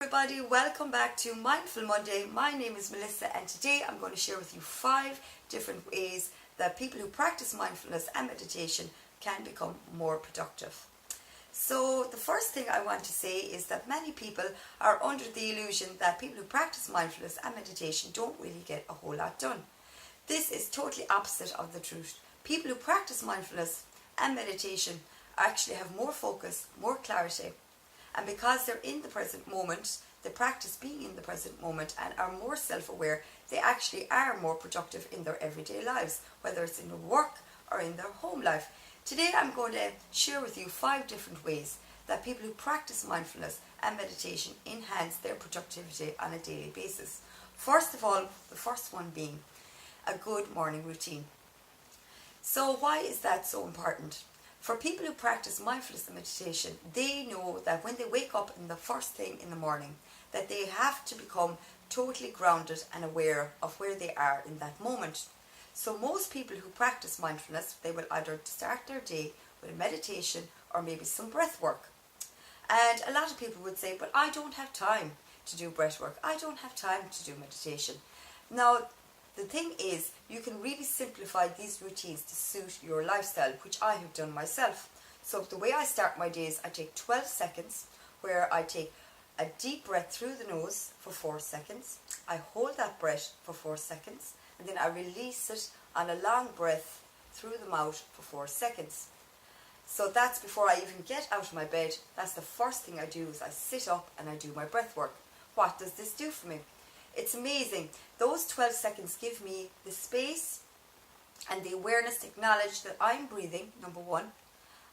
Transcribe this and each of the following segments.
Everybody, welcome back to Mindful Monday. My name is Melissa and today I'm going to share with you 5 different ways that people who practice mindfulness and meditation can become more productive. So the first thing I want to say is that many people are under the illusion that people who practice mindfulness and meditation don't really get a whole lot done. This is totally opposite of the truth. People who practice mindfulness and meditation actually have more focus, more clarity, and because they're in the present moment, they practice being in the present moment and are more self-aware, they actually are more productive in their everyday lives, whether it's in their work or in their home life. Today I'm going to share with you 5 different ways that people who practice mindfulness and meditation enhance their productivity on a daily basis. First of all, the first one being a good morning routine. So why is that so important? For people who practice mindfulness and meditation, they know that when they wake up in the first thing in the morning, that they have to become totally grounded and aware of where they are in that moment. So most people who practice mindfulness, they will either start their day with a meditation or maybe some breath work. And a lot of people would say, but I don't have time to do breath work. I don't have time to do meditation. Now, the thing is, you can really simplify these routines to suit your lifestyle, which I have done myself. So the way I start my day is I take 12 seconds where I take a deep breath through the nose for 4 seconds. I hold that breath for 4 seconds and then I release it on a long breath through the mouth for 4 seconds. So that's before I even get out of my bed. That's the first thing I do is I sit up and I do my breath work. What does this do for me? It's amazing. Those 12 seconds give me the space and the awareness to acknowledge that I'm breathing, number one.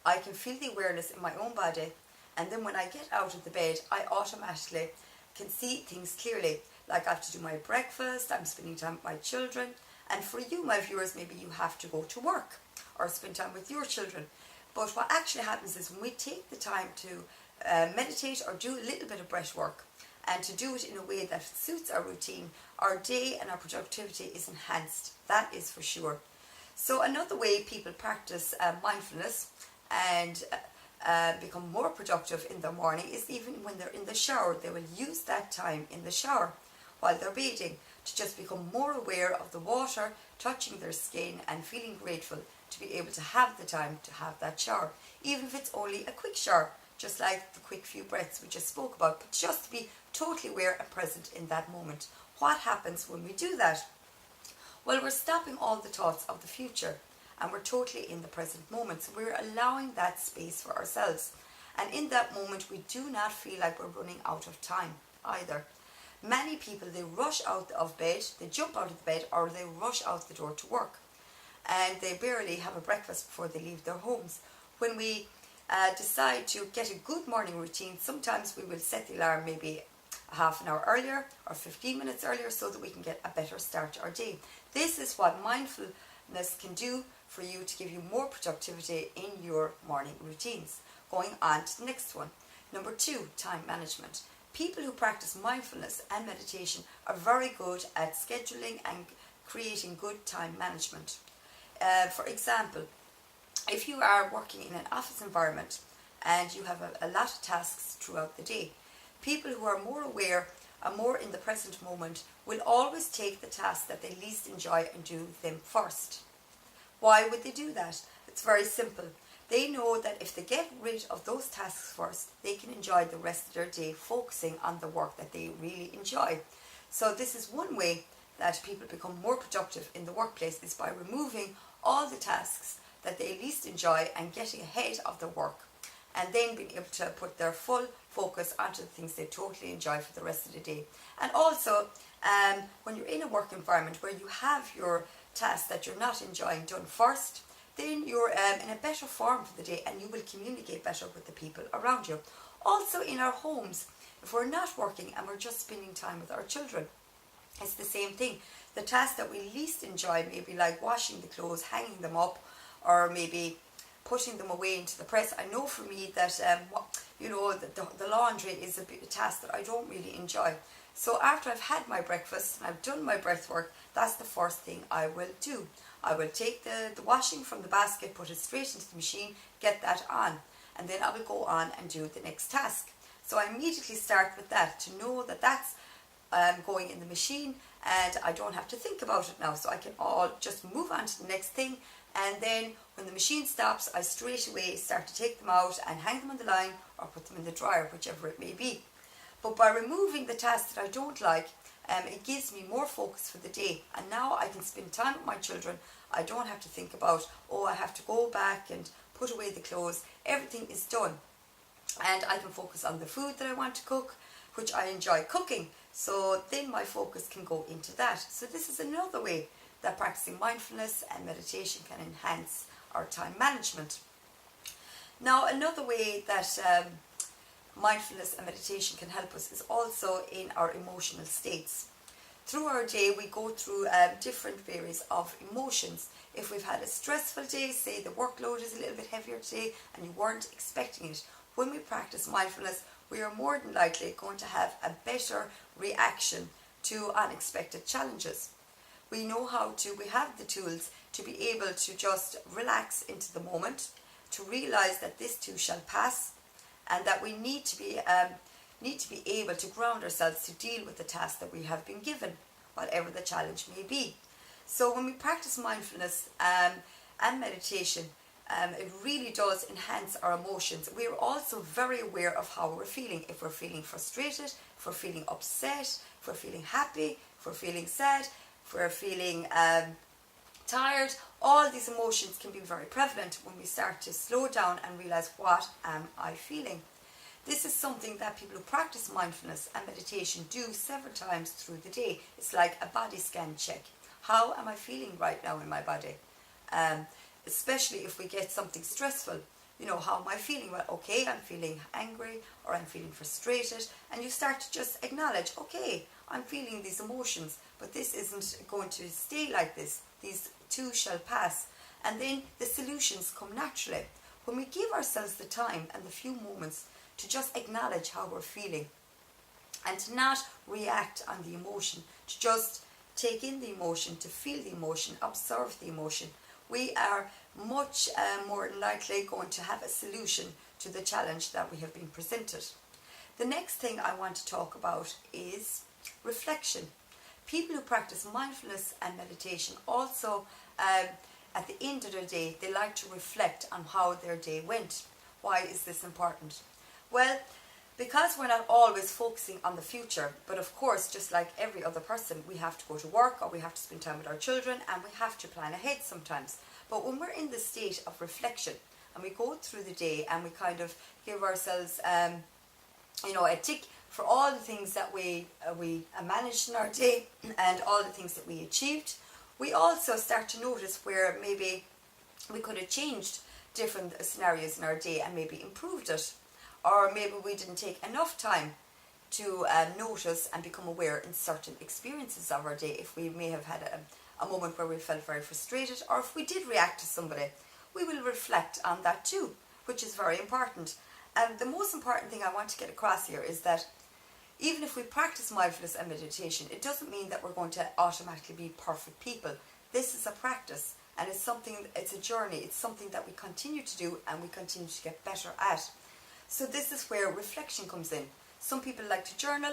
I can feel the awareness in my own body. And then when I get out of the bed, I automatically can see things clearly. Like I have to do my breakfast, I'm spending time with my children. And for you, my viewers, maybe you have to go to work or spend time with your children. But what actually happens is when we take the time to meditate or do a little bit of breath work, and to do it in a way that suits our routine, our day and our productivity is enhanced. That is for sure. So another way people practice mindfulness and become more productive in the morning is even when they're in the shower. They will use that time in the shower while they're bathing to just become more aware of the water touching their skin and feeling grateful to be able to have the time to have that shower. Even if it's only a quick shower, just like the quick few breaths we just spoke about, but just to be totally aware and present in that moment. What happens when we do that? Well, we're stopping all the thoughts of the future and we're totally in the present moment. So we're allowing that space for ourselves. And in that moment, we do not feel like we're running out of time either. Many people, they rush out of bed, they jump out of the bed or they rush out the door to work. And they barely have a breakfast before they leave their homes. When we decide to get a good morning routine, sometimes we will set the alarm maybe half an hour earlier or 15 minutes earlier so that we can get a better start to our day. This is what mindfulness can do for you to give you more productivity in your morning routines. Going on to the next one. Number 2, time management. People who practice mindfulness and meditation are very good at scheduling and creating good time management. For example, if you are working in an office environment and you have a lot of tasks throughout the day, people who are more aware and more in the present moment will always take the tasks that they least enjoy and do them first. Why would they do that? It's very simple. They know that if they get rid of those tasks first, they can enjoy the rest of their day focusing on the work that they really enjoy. So this is one way that people become more productive in the workplace, is by removing all the tasks that they least enjoy and getting ahead of the work, and then being able to put their full focus onto the things they totally enjoy for the rest of the day. And also, when you're in a work environment where you have your tasks that you're not enjoying done first, then you're in a better form for the day and you will communicate better with the people around you. Also in our homes, if we're not working and we're just spending time with our children, it's the same thing. The tasks that we least enjoy, maybe like washing the clothes, hanging them up, or maybe putting them away into the press. I know for me that the laundry is a task that I don't really enjoy. So after I've had my breakfast and I've done my breath work, that's the first thing I will do. I will take the washing from the basket, put it straight into the machine, get that on, and then I will go on and do the next task. So I immediately start with that, to know that that's going in the machine and I don't have to think about it now. So I can all just move on to the next thing, and then when the machine stops, I straight away start to take them out and hang them on the line or put them in the dryer, whichever it may be. But by removing the tasks that I don't like, it gives me more focus for the day, and now I can spend time with my children. I don't have to think about, oh, I have to go back and put away the clothes. Everything is done, and I can focus on the food that I want to cook, which I enjoy cooking. So then my focus can go into that. So this is another way that practicing mindfulness and meditation can enhance our time management. Now, another way that mindfulness and meditation can help us is also in our emotional states. Through our day, we go through different varies of emotions. If we've had a stressful day, say the workload is a little bit heavier today and you weren't expecting it, when we practice mindfulness, we are more than likely going to have a better reaction to unexpected challenges. We know we have the tools to be able to just relax into the moment, to realize that this too shall pass, and that we need to be able to ground ourselves to deal with the task that we have been given, whatever the challenge may be. So when we practice mindfulness and meditation, it really does enhance our emotions. We're also very aware of how we're feeling. If we're feeling frustrated, if we're feeling upset, if we're feeling happy, if we're feeling sad, if we're feeling tired, all these emotions can be very prevalent when we start to slow down and realize, what am I feeling? This is something that people who practice mindfulness and meditation do several times through the day. It's like a body scan check. How am I feeling right now in my body? Especially if we get something stressful. You know, how am I feeling? Well, okay, I'm feeling angry or I'm feeling frustrated. And you start to just acknowledge, okay, I'm feeling these emotions, but this isn't going to stay like this. These too shall pass. And then the solutions come naturally. When we give ourselves the time and the few moments to just acknowledge how we're feeling and to not react on the emotion, to just take in the emotion, to feel the emotion, observe the emotion, we are much more likely going to have a solution to the challenge that we have been presented. The next thing I want to talk about is reflection. People who practice mindfulness and meditation also, at the end of their day, they like to reflect on how their day went. Why is this important? Well, because we're not always focusing on the future, but of course, just like every other person, we have to go to work or we have to spend time with our children and we have to plan ahead sometimes. But when we're in the state of reflection and we go through the day and we kind of give ourselves, a tick for all the things that we managed in our day and all the things that we achieved, we also start to notice where maybe we could have changed different scenarios in our day and maybe improved it. Or maybe we didn't take enough time to notice and become aware in certain experiences of our day. If we may have had a moment where we felt very frustrated, or if we did react to somebody, we will reflect on that too, which is very important. And the most important thing I want to get across here is that even if we practice mindfulness and meditation, it doesn't mean that we're going to automatically be perfect people. This is a practice, and it's a journey. It's something that we continue to do and we continue to get better at. So this is where reflection comes in. Some people like to journal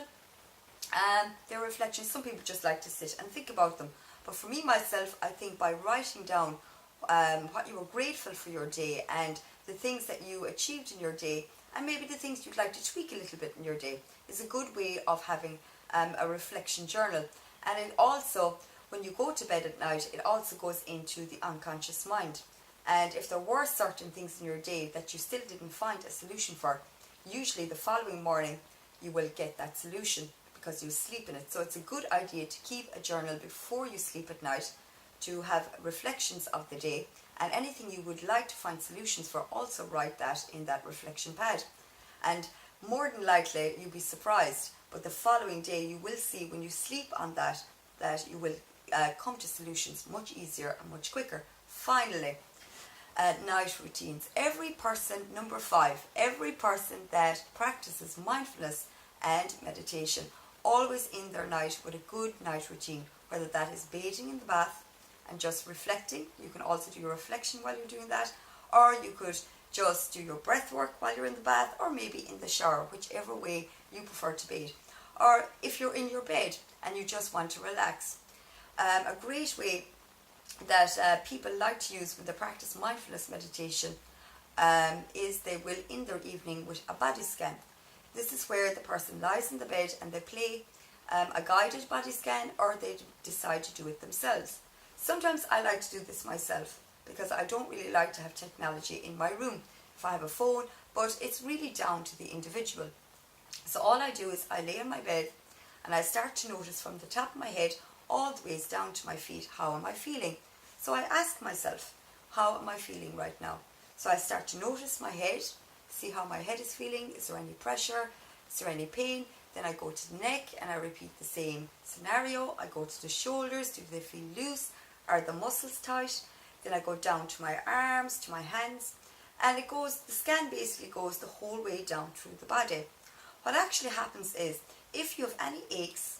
their reflections. Some people just like to sit and think about them. But for me, myself, I think by writing down what you were grateful for your day and the things that you achieved in your day and maybe the things you'd like to tweak a little bit in your day is a good way of having a reflection journal. And it also, when you go to bed at night, it also goes into the unconscious mind. And if there were certain things in your day that you still didn't find a solution for, usually the following morning you will get that solution because you sleep in it. So it's a good idea to keep a journal before you sleep at night, to have reflections of the day, and anything you would like to find solutions for, also write that in that reflection pad. And more than likely you'll be surprised, but the following day you will see when you sleep on that you will come to solutions much easier and much quicker. Finally, night routines. Number 5, every person that practices mindfulness and meditation always in their night with a good night routine, whether that is bathing in the bath and just reflecting. You can also do your reflection while you're doing that, or you could just do your breath work while you're in the bath, or maybe in the shower, whichever way you prefer to bathe. Or if you're in your bed and you just want to relax. A great way that people like to use when they practice mindfulness meditation is they will end their evening with a body scan. This is where the person lies in the bed and they play a guided body scan, or they decide to do it themselves. Sometimes I like to do this myself because I don't really like to have technology in my room if I have a phone, but it's really down to the individual. So all I do is I lay on my bed and I start to notice from the top of my head all the ways down to my feet, how am I feeling? So I ask myself, how am I feeling right now? So I start to notice my head, see how my head is feeling, is there any pressure, is there any pain? Then I go to the neck and I repeat the same scenario. I go to the shoulders, do they feel loose? Are the muscles tight? Then I go down to my arms, to my hands, and the scan basically goes the whole way down through the body. What actually happens is, if you have any aches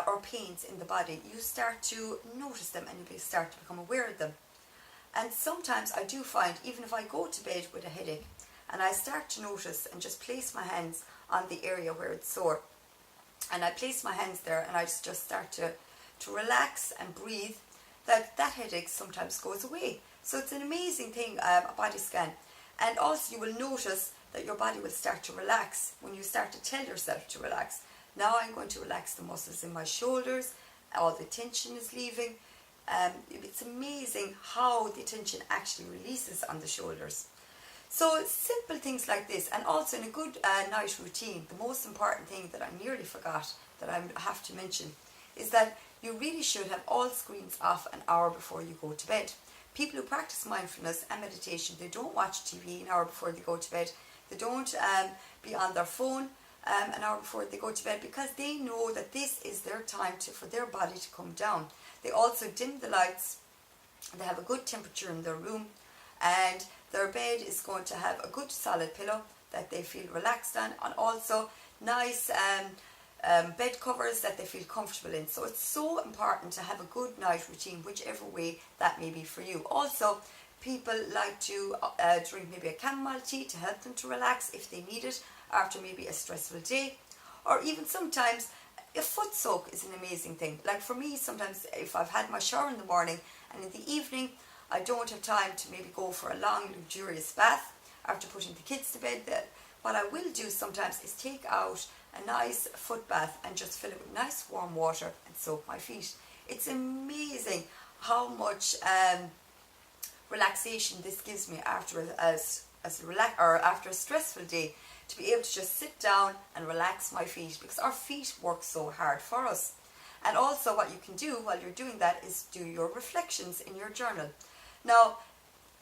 or pains in the body, you start to notice them and you start to become aware of them. And sometimes I do find, even if I go to bed with a headache and I start to notice and just place my hands on the area where it's sore, and I place my hands there and I just start to relax and breathe, that headache sometimes goes away. So it's an amazing thing, a body scan. And also you will notice that your body will start to relax when you start to tell yourself to relax. Now I'm going to relax the muscles in my shoulders, all the tension is leaving. It's amazing how the tension actually releases on the shoulders. So simple things like this, and also in a good night routine, the most important thing that I nearly forgot that I have to mention is that you really should have all screens off an hour before you go to bed. People who practice mindfulness and meditation, they don't watch TV an hour before they go to bed. They don't be on their phone an hour before they go to bed, because they know that this is their time for their body to come down. They also dim the lights, they have a good temperature in their room, and their bed is going to have a good solid pillow that they feel relaxed on, and also nice bed covers that they feel comfortable in. So it's so important to have a good night routine, whichever way that may be for you. Also, people like to drink maybe a chamomile tea to help them to relax if they need it after maybe a stressful day. Or even sometimes a foot soak is an amazing thing. Like for me, sometimes if I've had my shower in the morning and in the evening I don't have time to maybe go for a long luxurious bath after putting the kids to bed, what I will do sometimes is take out a nice foot bath and just fill it with nice warm water and soak my feet. It's amazing how much relaxation this gives me after after a stressful day, to be able to just sit down and relax my feet, because our feet work so hard for us. And also what you can do while you're doing that is do your reflections in your journal. Now,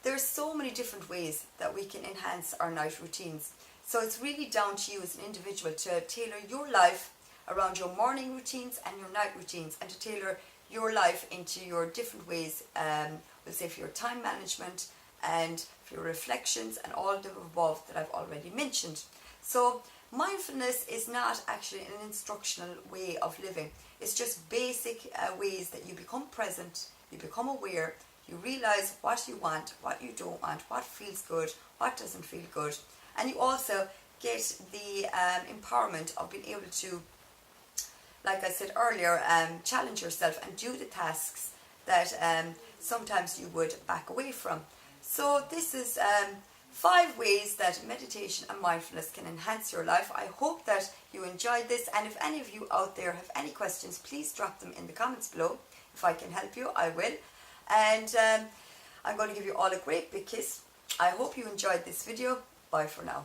there's so many different ways that we can enhance our night routines. So it's really down to you as an individual to tailor your life around your morning routines and your night routines, and to tailor your life into your different ways, we'll say for your time management and for your reflections and all of the above that I've already mentioned. So mindfulness is not actually an instructional way of living. It's just basic ways that you become present, you become aware, you realize what you want, what you don't want, what feels good, what doesn't feel good. And you also get the empowerment of being able to, like I said earlier, challenge yourself and do the tasks that sometimes you would back away from. So this is 5 ways that meditation and mindfulness can enhance your life. I hope that you enjoyed this, and if any of you out there have any questions, please drop them in the comments below. If I can help you, I will. And I'm going to give you all a great big kiss. I hope you enjoyed this video. Bye for now.